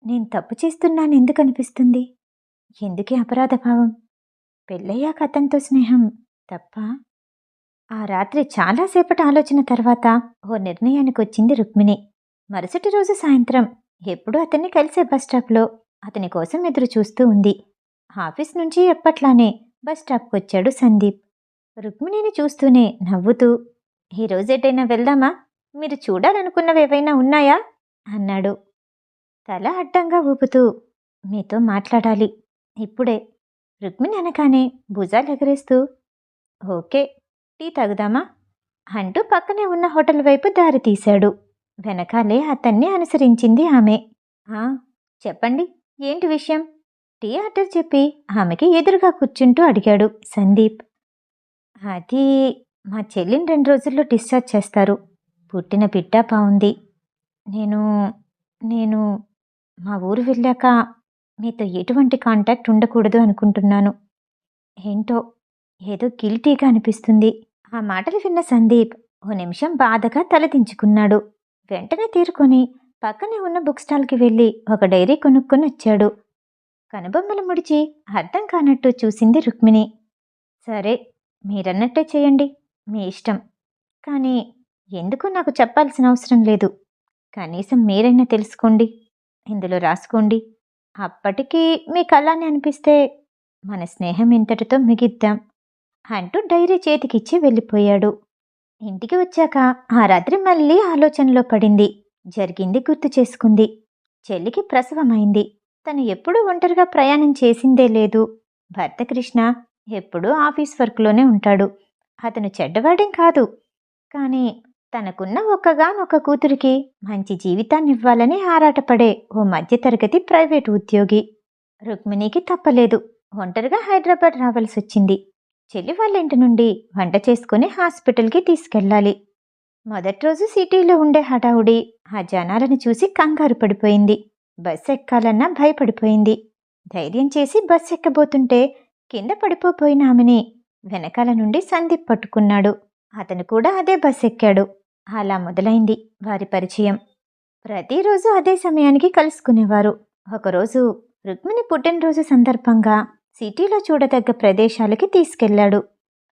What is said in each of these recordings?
నేను తప్పు చేస్తున్నానెందుకనిపిస్తుంది? ఎందుకీ అపరాధ భావం? పెళ్ళయ్యాక అతనితో స్నేహం తప్పా? ఆ రాత్రి చాలా సేపటి ఆలోచన తర్వాత ఓ నిర్ణయానికొచ్చింది రుక్మిణి. మరుసటి రోజు సాయంత్రం ఎప్పుడూ అతన్ని కలిసే బస్టాప్లో అతని కోసం ఎదురు చూస్తూ ఉంది. ఆఫీస్ నుంచి ఎప్పట్లానే బస్టాప్కొచ్చాడు సందీప్. రుక్మిణిని చూస్తూనే నవ్వుతూ, ఈరోజెటైనా వెళ్దామా? మీరు చూడాలనుకున్నవేవైనా ఉన్నాయా? అన్నాడు. తల అడ్డంగా ఊపుతూ, మీతో మాట్లాడాలి. ఇప్పుడే. రుక్మిణి అనగానే భుజాలెగరేస్తూ, ఓకే, టీ తాగుదామా? అంటూ పక్కనే ఉన్న హోటల్ వైపు దారి తీశాడు. వెనకాలే అతన్ని అనుసరించింది ఆమె. ఆ, చెప్పండి, ఏంటి విషయం? టీ ఆర్డర్ చెప్పి ఆమెకి ఎదురుగా కూర్చుంటూ అడిగాడు సందీప్. అది, మా చెల్లిని 2 రోజుల్లో డిశ్చార్జ్ చేస్తారు. పుట్టిన బిడ్డ బావుంది. నేను నేను మా ఊరు వెళ్ళాక మీతో ఎటువంటి కాంటాక్ట్ ఉండకూడదు అనుకుంటున్నాను. ఏంటో ఏదో గిల్టీగా అనిపిస్తుంది. ఆ మాటలు విన్న సందీప్ ఓ నిమిషం బాధగా తలదించుకున్నాడు. వెంటనే తేరుకొని పక్కనే ఉన్న బుక్ స్టాల్కి వెళ్ళి ఒక డైరీ కొనుక్కొని వచ్చాడు. కనుబొమ్మలు ముడిచి అర్థం కానట్టు చూసింది రుక్మిణి. సరే, మీరన్నట్టే చేయండి, మీ ఇష్టం. కానీ ఎందుకు నాకు చెప్పాల్సిన అవసరం లేదు. కనీసం మీరైనా తెలుసుకోండి, ఇందులో రాసుకోండి. అప్పటికీ మీకు అలానే అనిపిస్తే మన స్నేహం ఇంతటితో మిగిద్దాం అంటూ డైరీ చేతికిచ్చి వెళ్ళిపోయాడు. ఇంటికి వచ్చాక ఆ రాత్రి మళ్ళీ ఆలోచనలో పడింది. జరిగింది గుర్తు చేసుకుంది. చెల్లికి ప్రసవమైంది. తను ఎప్పుడూ ఒంటరిగా ప్రయాణం చేసిందే లేదు. భర్త కృష్ణ ఎప్పుడూ ఆఫీస్ వర్క్లోనే ఉంటాడు. అతను చెడ్డవాడేం కాదు. కానీ తనకున్న ఒక్కగానొక్క కూతురికి మంచి జీవితాన్నివ్వాలని ఆరాటపడే ఓ మధ్యతరగతి ప్రైవేటు ఉద్యోగి. రుక్మిణికి తప్పలేదు. ఒంటరిగా హైదరాబాద్ రావాల్సొచ్చింది. చెల్లి వాళ్ళ ఇంటి నుండి వంట చేసుకుని హాస్పిటల్కి తీసుకెళ్ళాలి. మొదటి రోజు సిటీలో ఉండే హడావుడి, ఆ జనాలను చూసి కంగారు పడిపోయింది. బస్ ఎక్కాలన్నా భయపడిపోయింది. ధైర్యం చేసి బస్ ఎక్కబోతుంటే కింద పడిపోయిన ఆమెని వెనకాల నుండి సందీప్ పట్టుకున్నాడు. అతను కూడా అదే బస్ ఎక్కాడు. అలా మొదలైంది వారి పరిచయం. ప్రతిరోజు అదే సమయానికి కలుసుకునేవారు. ఒకరోజు రుక్మిణి పుట్టినరోజు సందర్భంగా సిటీలో చూడదగ్గ ప్రదేశాలకి తీసుకెళ్లాడు.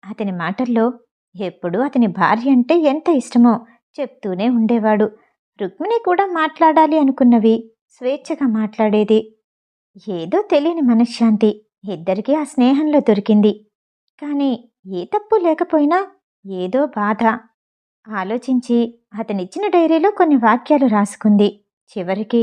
అతని మాటల్లో ఎప్పుడూ అతని భార్య అంటే ఎంత ఇష్టమో చెప్తూనే ఉండేవాడు. రుక్మిణి కూడా మాట్లాడాలి అనుకున్నవి స్వేచ్ఛగా మాట్లాడేది. ఏదో తెలియని మనశ్శాంతి ఇద్దరికీ ఆ స్నేహంలో దొరికింది. కానీ ఏ తప్పు లేకపోయినా ఏదో బాధ. ఆలోచించి అతనిచ్చిన డైరీలో కొన్ని వాక్యాలు రాసుకుంది. చివరికి